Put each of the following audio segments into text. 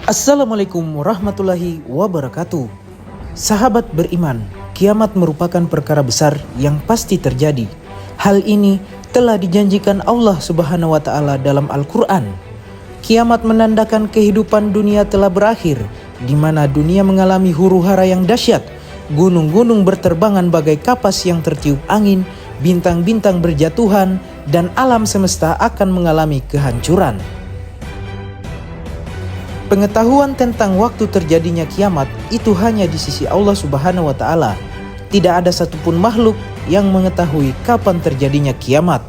Assalamualaikum warahmatullahi wabarakatuh. Sahabat beriman, kiamat merupakan perkara besar yang pasti terjadi. Hal ini telah dijanjikan Allah Subhanahu wa taala dalam Al-Qur'an. Kiamat menandakan kehidupan dunia telah berakhir, di mana dunia mengalami huru-hara yang dahsyat. Gunung-gunung berterbangan bagai kapas yang tertiup angin, bintang-bintang berjatuhan, dan alam semesta akan mengalami kehancuran. Pengetahuan tentang waktu terjadinya kiamat itu hanya di sisi Allah Subhanahu wa taala. Tidak ada satupun makhluk yang mengetahui kapan terjadinya kiamat.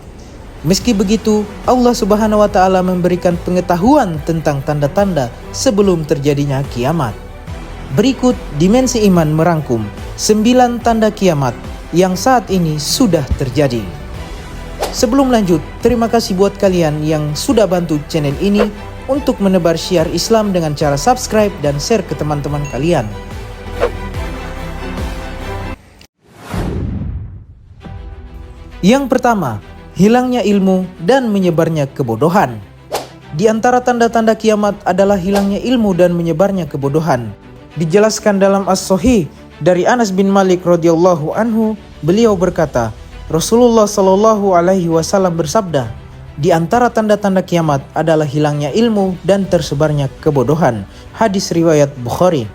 Meski begitu, Allah Subhanahu wa taala memberikan pengetahuan tentang tanda-tanda sebelum terjadinya kiamat. Berikut Dimensi Iman merangkum 9 tanda kiamat yang saat ini sudah terjadi. Sebelum lanjut, terima kasih buat kalian yang sudah bantu channel ini untuk menebar syiar Islam dengan cara subscribe dan share ke teman-teman kalian. Yang pertama, hilangnya ilmu dan menyebarnya kebodohan. Di antara tanda-tanda kiamat adalah hilangnya ilmu dan menyebarnya kebodohan. Dijelaskan dalam As-Sahih dari Anas bin Malik radhiyallahu anhu, beliau berkata, Rasulullah shallallahu alaihi wasallam bersabda, di antara tanda-tanda kiamat adalah hilangnya ilmu dan tersebarnya kebodohan. Hadis riwayat Bukhari.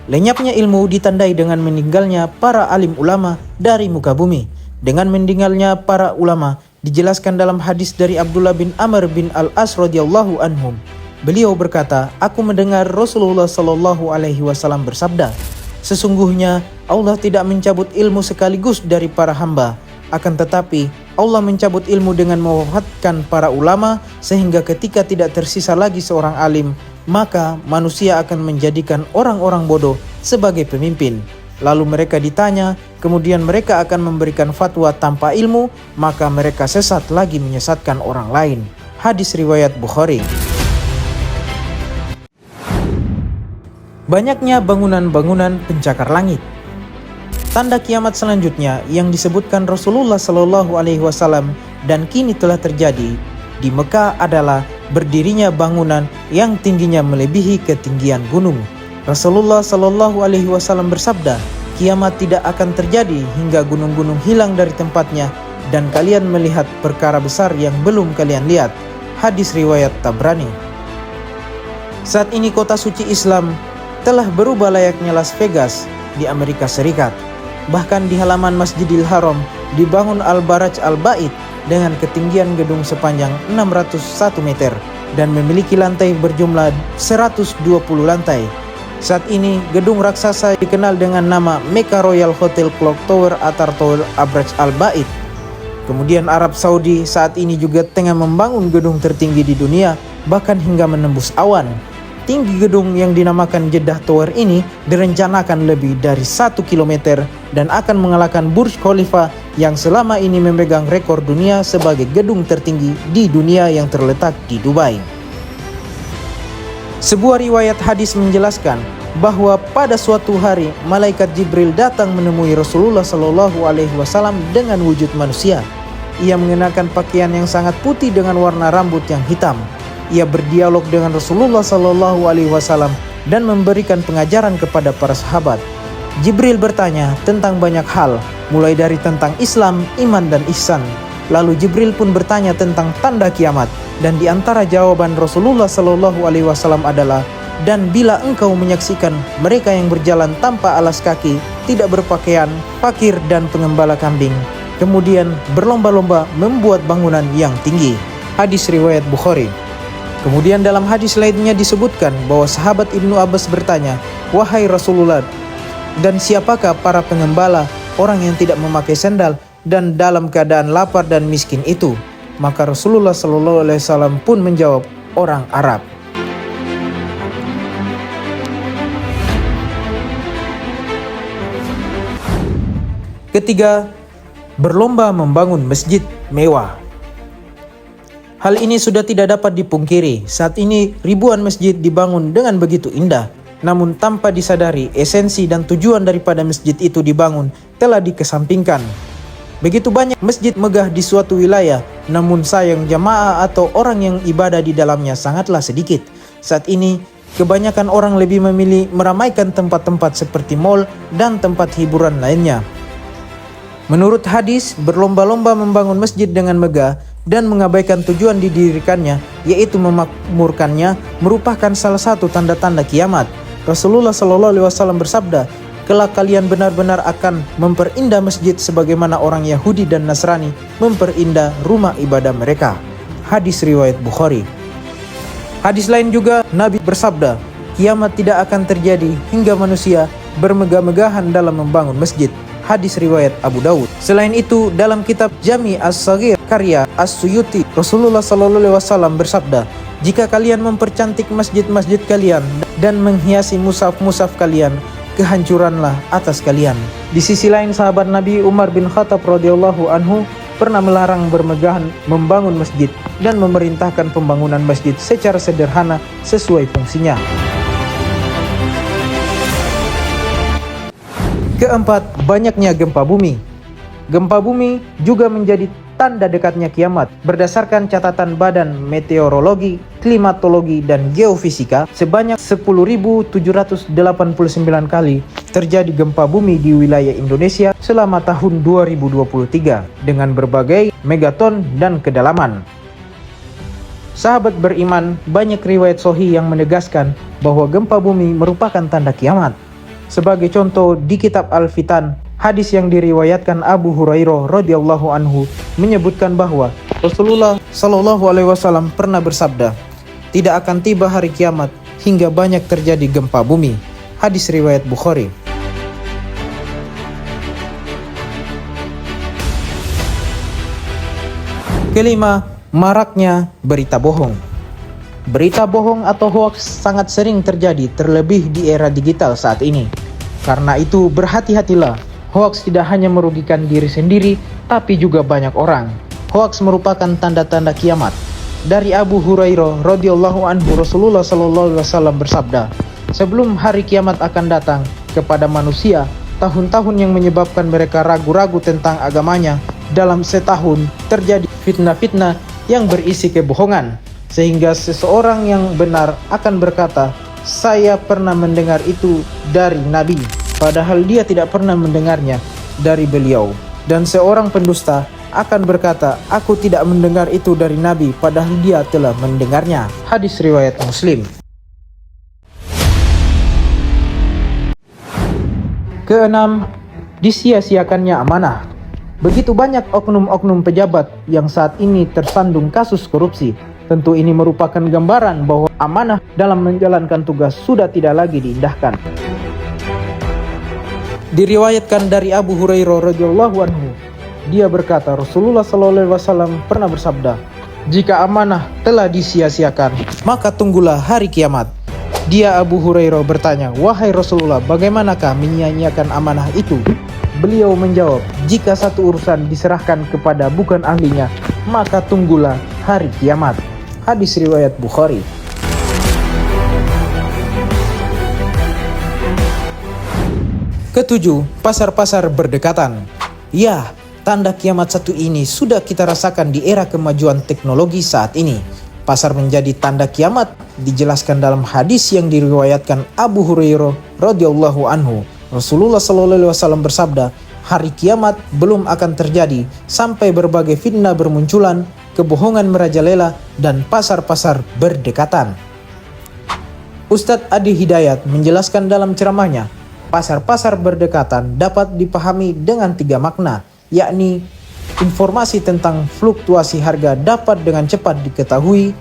Lenyapnya ilmu ditandai dengan meninggalnya para alim ulama dari muka bumi. Dengan meninggalnya para ulama dijelaskan dalam hadis dari Abdullah bin Amr bin Al-As radhiyallahu anhum. Beliau berkata, aku mendengar Rasulullah sallallahu alaihi wasallam bersabda, sesungguhnya Allah tidak mencabut ilmu sekaligus dari para hamba, akan tetapi Allah mencabut ilmu dengan mewafatkan para ulama, sehingga ketika tidak tersisa lagi seorang alim, maka manusia akan menjadikan orang-orang bodoh sebagai pemimpin. Lalu mereka ditanya, kemudian mereka akan memberikan fatwa tanpa ilmu, maka mereka sesat lagi menyesatkan orang lain. Hadis riwayat Bukhari. Banyaknya bangunan-bangunan pencakar langit. Tanda kiamat selanjutnya yang disebutkan Rasulullah Shallallahu Alaihi Wasallam dan kini telah terjadi di Mekah adalah berdirinya bangunan yang tingginya melebihi ketinggian gunung. Rasulullah Shallallahu Alaihi Wasallam bersabda, kiamat tidak akan terjadi hingga gunung-gunung hilang dari tempatnya dan kalian melihat perkara besar yang belum kalian lihat. Hadis riwayat Tabrani. Saat ini kota suci Islam telah berubah layaknya Las Vegas di Amerika Serikat. Bahkan di halaman Masjidil Haram dibangun Al-Baraj Al-Bait dengan ketinggian gedung sepanjang 601 meter dan memiliki lantai berjumlah 120 lantai. Saat ini gedung raksasa dikenal dengan nama Mecca Royal Hotel Clock Tower atau Al-Baraj Al-Bait. Kemudian Arab Saudi saat ini juga tengah membangun gedung tertinggi di dunia, bahkan hingga menembus awan. Tinggi gedung yang dinamakan Jeddah Tower ini direncanakan lebih dari 1 km dan akan mengalahkan Burj Khalifa yang selama ini memegang rekor dunia sebagai gedung tertinggi di dunia yang terletak di Dubai. Sebuah riwayat hadis menjelaskan bahwa pada suatu hari malaikat Jibril datang menemui Rasulullah Shallallahu Alaihi Wasallam dengan wujud manusia. Ia mengenakan pakaian yang sangat putih dengan warna rambut yang hitam. Ia berdialog dengan Rasulullah Shallallahu Alaihi Wasallam dan memberikan pengajaran kepada para sahabat. Jibril bertanya tentang banyak hal, mulai dari tentang Islam, iman, dan ihsan. Lalu Jibril pun bertanya tentang tanda kiamat, dan di antara jawaban Rasulullah Shallallahu Alaihi Wasallam adalah, dan bila engkau menyaksikan mereka yang berjalan tanpa alas kaki, tidak berpakaian, fakir, dan pengembala kambing, kemudian berlomba-lomba membuat bangunan yang tinggi. Hadis riwayat Bukhari. Kemudian dalam hadis lainnya disebutkan bahwa sahabat Ibnu Abbas bertanya, wahai Rasulullah, dan siapakah para pengembala orang yang tidak memakai sandal dan dalam keadaan lapar dan miskin itu? Maka Rasulullah Shallallahu Alaihi Wasallam pun menjawab, orang Arab. Ketiga, berlomba membangun masjid mewah. Hal ini sudah tidak dapat dipungkiri. Saat ini ribuan masjid dibangun dengan begitu indah. Namun tanpa disadari, esensi dan tujuan daripada masjid itu dibangun telah dikesampingkan. Begitu banyak masjid megah di suatu wilayah, namun sayang jamaah atau orang yang ibadah di dalamnya sangatlah sedikit. Saat ini, kebanyakan orang lebih memilih meramaikan tempat-tempat seperti mal dan tempat hiburan lainnya. Menurut hadis, berlomba-lomba membangun masjid dengan megah dan mengabaikan tujuan didirikannya, yaitu memakmurkannya, merupakan salah satu tanda-tanda kiamat. Rasulullah SAW bersabda, "Kelak kalian benar-benar akan memperindah masjid sebagaimana orang Yahudi dan Nasrani memperindah rumah ibadah mereka." Hadis riwayat Bukhari. Hadis lain juga Nabi bersabda, "Kiamat tidak akan terjadi hingga manusia bermegah-megahan dalam membangun masjid." Hadis riwayat Abu Daud. Selain itu, dalam kitab Jami As-Saghir karya As-Suyuti, Rasulullah SAW bersabda, "Jika kalian mempercantik masjid-masjid kalian dan menghiasi mushaf-mushaf kalian, kehancuranlah atas kalian." Di sisi lain, sahabat Nabi Umar bin Khattab radhiyallahu anhu pernah melarang bermegahan membangun masjid dan memerintahkan pembangunan masjid secara sederhana sesuai fungsinya. Keempat, banyaknya gempa bumi. Gempa bumi juga menjadi tanda dekatnya kiamat. Berdasarkan catatan Badan Meteorologi, Klimatologi, dan Geofisika, sebanyak 10.789 kali terjadi gempa bumi di wilayah Indonesia selama tahun 2023 dengan berbagai megaton dan kedalaman. Sahabat beriman, banyak riwayat sahih yang menegaskan bahwa gempa bumi merupakan tanda kiamat. Sebagai contoh, di kitab Al-Fitan, hadis yang diriwayatkan Abu Hurairah radhiyallahu anhu menyebutkan bahwa Rasulullah SAW pernah bersabda, "Tidak akan tiba hari kiamat hingga banyak terjadi gempa bumi." Hadis riwayat Bukhari. Kelima, maraknya berita bohong. Berita bohong atau hoax sangat sering terjadi, terlebih di era digital saat ini. Karena itu, berhati-hatilah. Hoax tidak hanya merugikan diri sendiri, tapi juga banyak orang. Hoax merupakan tanda-tanda kiamat. Dari Abu Hurairah radhiyallahu anhu, Rasulullah SAW bersabda, "Sebelum hari kiamat akan datang kepada manusia, tahun-tahun yang menyebabkan mereka ragu-ragu tentang agamanya. Dalam setahun terjadi fitnah-fitnah yang berisi kebohongan, sehingga seseorang yang benar akan berkata, 'Saya pernah mendengar itu dari Nabi,' padahal dia tidak pernah mendengarnya dari beliau. Dan seorang pendusta akan berkata, 'Aku tidak mendengar itu dari Nabi,' padahal dia telah mendengarnya." Hadis riwayat Muslim. Keenam, disia-siakannya amanah. Begitu banyak oknum-oknum pejabat yang saat ini tersandung kasus korupsi. Tentu ini merupakan gambaran bahwa amanah dalam menjalankan tugas sudah tidak lagi diindahkan. Diriwayatkan dari Abu Hurairah radhiyallahu anhu, dia berkata, Rasulullah SAW pernah bersabda, "Jika amanah telah disia-siakan, maka tunggulah hari kiamat." Dia Abu Hurairah bertanya, "Wahai Rasulullah, bagaimanakah menyia-nyiakan amanah itu?" Beliau menjawab, "Jika satu urusan diserahkan kepada bukan ahlinya, maka tunggulah hari kiamat." Hadis riwayat Bukhari. Ketujuh, pasar-pasar berdekatan. Ya, tanda kiamat satu ini sudah kita rasakan di era kemajuan teknologi saat ini. Pasar menjadi tanda kiamat dijelaskan dalam hadis yang diriwayatkan Abu Hurairah radhiyallahu anhu. Rasulullah SAW bersabda, "Hari kiamat belum akan terjadi sampai berbagai fitnah bermunculan, kebohongan merajalela, dan pasar-pasar berdekatan." Ustadz Adi Hidayat menjelaskan dalam ceramahnya, pasar-pasar berdekatan dapat dipahami dengan 3 makna, yakni informasi tentang fluktuasi harga dapat dengan cepat diketahui.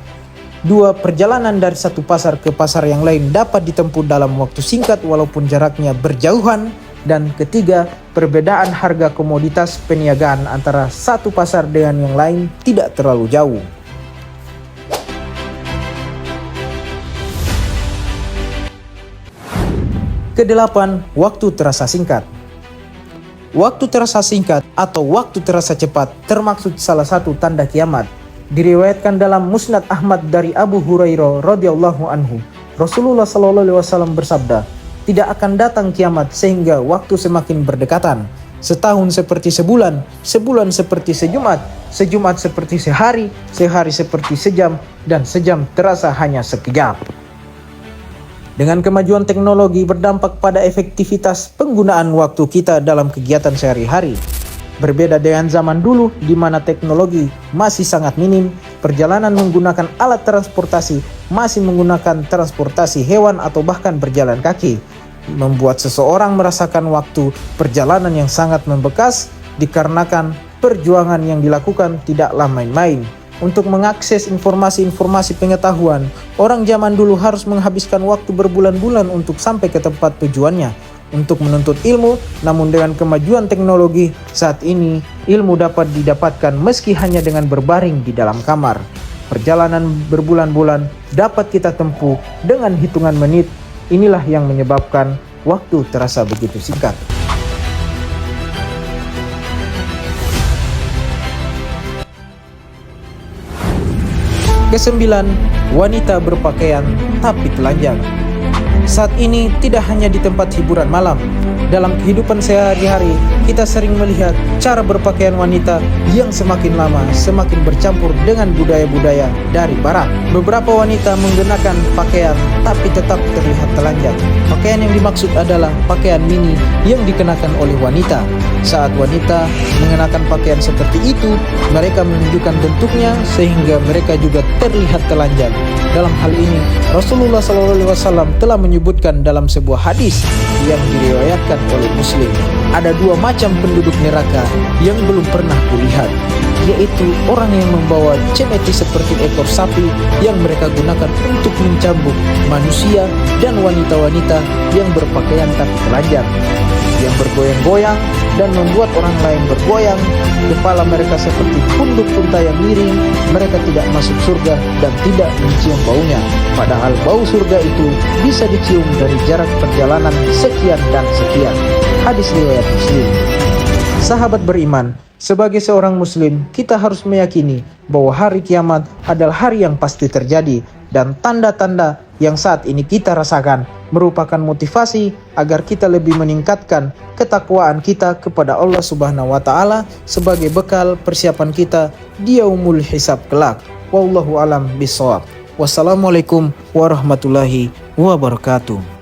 2. Perjalanan dari satu pasar ke pasar yang lain dapat ditempuh dalam waktu singkat walaupun jaraknya berjauhan. Dan 3. Perbedaan harga komoditas peniagaan antara satu pasar dengan yang lain tidak terlalu jauh. Kedelapan, waktu terasa singkat. Waktu terasa singkat atau waktu terasa cepat termaksud salah satu tanda kiamat. Diriwayatkan dalam Musnad Ahmad dari Abu Hurairah radhiyallahu anhu, Rasulullah SAW bersabda, "Tidak akan datang kiamat sehingga waktu semakin berdekatan. Setahun seperti sebulan, sebulan seperti sejumat, sejumat seperti sehari, sehari seperti sejam, dan sejam terasa hanya sekejap." Dengan kemajuan teknologi berdampak pada efektivitas penggunaan waktu kita dalam kegiatan sehari-hari. Berbeda dengan zaman dulu di mana teknologi masih sangat minim, perjalanan menggunakan alat transportasi masih menggunakan transportasi hewan atau bahkan berjalan kaki, membuat seseorang merasakan waktu perjalanan yang sangat membekas dikarenakan perjuangan yang dilakukan tidaklah main-main. Untuk mengakses informasi-informasi pengetahuan, orang zaman dulu harus menghabiskan waktu berbulan-bulan untuk sampai ke tempat tujuannya untuk menuntut ilmu. Namun dengan kemajuan teknologi saat ini, ilmu dapat didapatkan meski hanya dengan berbaring di dalam kamar. Perjalanan berbulan-bulan dapat kita tempuh dengan hitungan menit. Inilah yang menyebabkan waktu terasa begitu singkat. Kesembilan, wanita berpakaian tapi telanjang. Saat ini tidak hanya di tempat hiburan malam, dalam kehidupan sehari-hari kita sering melihat cara berpakaian wanita yang semakin lama semakin bercampur dengan budaya-budaya dari barat. Beberapa wanita menggunakan pakaian tapi tetap terlihat telanjang. Pakaian yang dimaksud adalah pakaian mini yang dikenakan oleh wanita. Saat wanita mengenakan pakaian seperti itu, mereka menunjukkan bentuknya sehingga mereka juga terlihat telanjang. Dalam hal ini, Rasulullah SAW telah menyebutkan dalam sebuah hadis yang diriwayatkan oleh Muslim. Ada dua macam penduduk neraka yang belum pernah kulihat, yaitu orang yang membawa cemeti seperti ekor sapi yang mereka gunakan untuk mencambuk manusia, dan wanita-wanita yang berpakaian tapi telanjang, yang bergoyang-goyang dan membuat orang lain bergoyang. Kepala mereka seperti punduk unta yang miring. Mereka tidak masuk surga dan tidak mencium baunya, padahal bau surga itu bisa dicium dari jarak perjalanan sekian dan sekian. Hadis riwayat Muslim. Sahabat beriman, sebagai seorang muslim, kita harus meyakini bahwa hari kiamat adalah hari yang pasti terjadi, dan tanda-tanda yang saat ini kita rasakan merupakan motivasi agar kita lebih meningkatkan ketakwaan kita kepada Allah Subhanahu wa taala sebagai bekal persiapan kita di yaumul hisab kelak. Wallahu alam bishawab. Wassalamualaikum warahmatullahi wabarakatuh.